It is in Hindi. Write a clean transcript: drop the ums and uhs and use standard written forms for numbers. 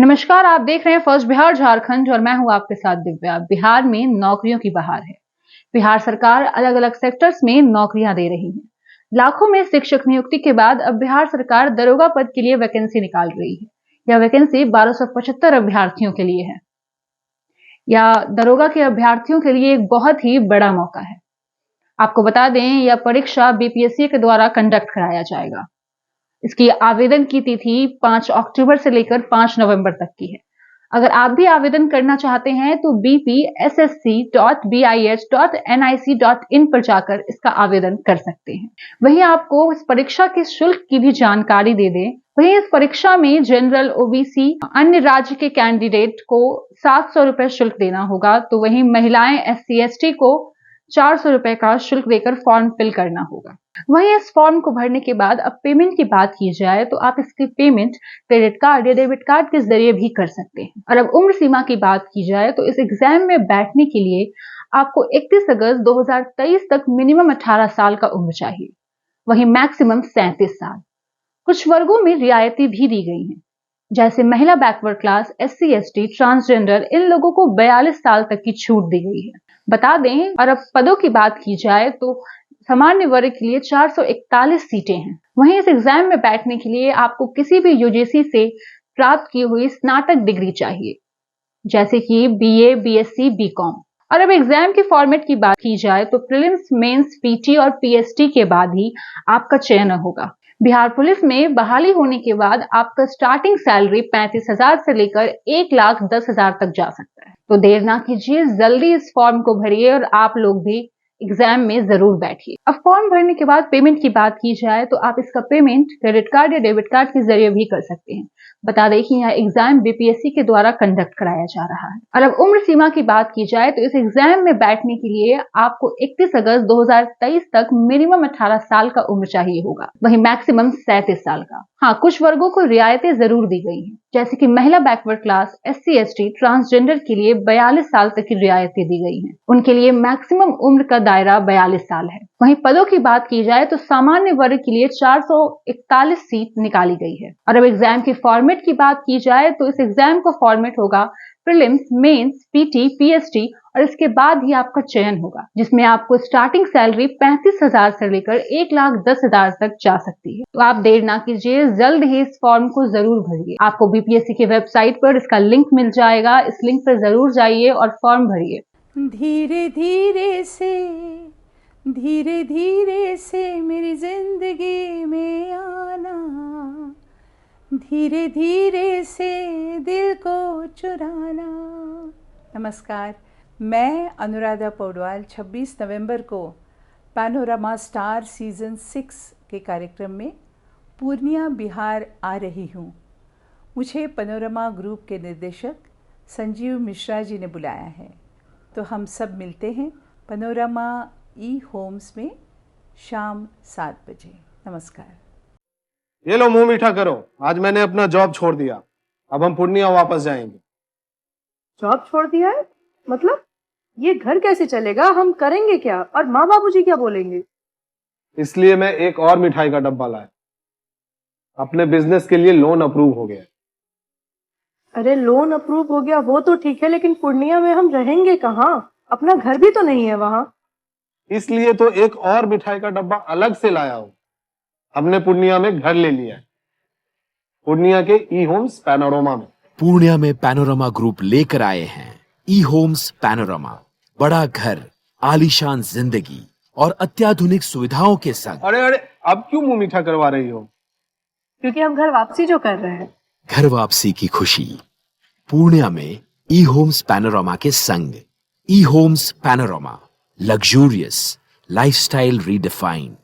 नमस्कार, आप देख रहे हैं फर्स्ट बिहार झारखंड और मैं हूं आपके साथ दिव्या। बिहार में नौकरियों की बहार है। बिहार सरकार अलग अलग सेक्टर्स में नौकरियां दे रही है। लाखों में शिक्षक नियुक्ति के बाद अब बिहार सरकार दरोगा पद के लिए वैकेंसी निकाल रही है। यह वैकेंसी 1275 अभ्यर्थियों के लिए है। यह दरोगा के अभ्यर्थियों के लिए एक बहुत ही बड़ा मौका है। आपको बता दें, यह परीक्षा बीपीएससी के द्वारा कंडक्ट कराया जाएगा। इसकी आवेदन की तिथि 5 अक्टूबर से लेकर 5 नवंबर तक की है। अगर आप भी आवेदन करना चाहते हैं तो bpssc.bih.nic.in पर जाकर इसका आवेदन कर सकते हैं। वहीं आपको इस परीक्षा के शुल्क की भी जानकारी दे दें। वहीं इस परीक्षा में जनरल, ओबीसी, अन्य राज्य के कैंडिडेट को 700 रुपए शुल्क देना होगा, तो वहीं महिलाएं, एससी, एसटी को 400 रुपए का शुल्क देकर फॉर्म फिल करना होगा। वहीं इस फॉर्म को भरने के बाद अब पेमेंट की बात की जाए तो आप इसकी पेमेंट क्रेडिट कार्ड या डेबिट कार्ड के जरिए भी कर सकते हैं। और अब उम्र सीमा की बात की जाए तो इस एग्जाम में बैठने के लिए आपको 31 अगस्त 2023 तक मिनिमम 18 साल का उम्र चाहिए, वहीं मैक्सिमम 37 साल। कुछ वर्गों में रियायतें भी दी गई हैं, जैसे महिला, backward class, SC, ST, transgender, इन लोगों को 42 साल तक की छूट दी गई है। बता दें, और अब पदों की बात की जाए तो सामान्य वर्ग के लिए 441 सीटें हैं। वहीं इस एग्जाम में बैठने के लिए आपको किसी भी यूजीसी से प्राप्त की हुई स्नातक डिग्री चाहिए, जैसे कि बीए, बीएससी, बीकॉम। और अब एग्जाम के फॉर्मेट की बात की जाए तो प्रीलिम्स, मेंस, पीटी और पीएसटी के बाद ही आपका चयन होगा। बिहार पुलिस में बहाली होने के बाद आपका स्टार्टिंग सैलरी 35,000 से लेकर 1,10,000 तक जा सकता है। तो देर ना कीजिए, जल्दी इस फॉर्म को भरिए और आप लोग भी एग्जाम में जरूर बैठिए। अब फॉर्म भरने के बाद पेमेंट की बात की जाए तो आप इसका पेमेंट क्रेडिट कार्ड या डेबिट कार्ड के जरिए भी कर सकते हैं। बता दें कि यह एग्जाम बीपीएससी के द्वारा कंडक्ट कराया जा रहा है। और अब उम्र सीमा की बात की जाए तो इस एग्जाम में बैठने के लिए आपको 31 अगस्त 2023 तक मिनिमम 18 साल का उम्र चाहिए होगा, वहीं मैक्सिमम 37 साल का। हाँ, कुछ वर्गों को रियायतें जरूर दी गई हैं, जैसे कि महिला, backward class, SC, ST, transgender के लिए 42 साल तक की रियायतें दी गई हैं। उनके लिए मैक्सिमम उम्र का दायरा 42 साल है। वहीं पदों की बात की जाए तो सामान्य वर्ग के लिए 441 सीट निकाली गई है। और अब एग्जाम के फॉर्मेट की बात की जाए तो इस एग्जाम का फॉर्मेट होगा प्रीलिम्स, मेंस, पीटी, पीएसटी और इसके बाद ही आपका चयन होगा, जिसमें आपको स्टार्टिंग सैलरी 35,000 से लेकर 1,10,000 तक जा सकती है। तो आप देर ना कीजिए, जल्द ही इस फॉर्म को जरूर भरिए। आपको बीपीएससी की वेबसाइट पर इसका लिंक मिल जाएगा, इस लिंक पर जरूर जाइए और फॉर्म भरिए। धीरे धीरे से मेरी जिंदगी में आना, धीरे धीरे से दिल को चुराना। नमस्कार, मैं अनुराधा पौडवाल 26 नवंबर को पैनोरमा स्टार सीजन 6 के कार्यक्रम में पूर्णिया, बिहार आ रही हूँ। मुझे पैनोरमा ग्रुप के निर्देशक संजीव मिश्रा जी ने बुलाया है, तो हम सब मिलते हैं पैनोरमा ई-होम्स में शाम 7 बजे। नमस्कार। ये लो, मुंह मीठा करो। आज मैंने अपना जॉब छोड़ दिया, अब हम पूर्णिया वापस जाएंगे। जॉब छोड़ दिया है? मतलब ये घर कैसे चलेगा? हम करेंगे क्या? और माँ बाबूजी क्या बोलेंगे? इसलिए मैं एक और मिठाई का डब्बा लाया। अपने बिजनेस के लिए लोन अप्रूव हो गया। अरे लोन अप्रूव हो गया वो तो ठीक है, लेकिन पूर्णिया में हम रहेंगे कहाँ? अपना घर भी तो नहीं है वहाँ। इसलिए तो एक और मिठाई का डब्बा अलग से लाया हूँ। हमने पूर्णिया में घर ले लिया है, पूर्णिया के ई-होम्स पैनोरमा में। पूर्णिया में पैनोरमा ग्रुप लेकर आए हैं ई-होम्स पैनोरमा। बड़ा घर, आलीशान जिंदगी और अत्याधुनिक सुविधाओं के संग। अरे अरे, अब क्यों मुंह मीठा करवा रही हो? क्योंकि हम घर वापसी जो कर रहे हैं। घर वापसी की खुशी पूर्णिया में ई-होम्स पैनोरमा के संग। ई-होम्स पैनोरमा, लग्जूरियस लाइफस्टाइल रीडिफाइंड।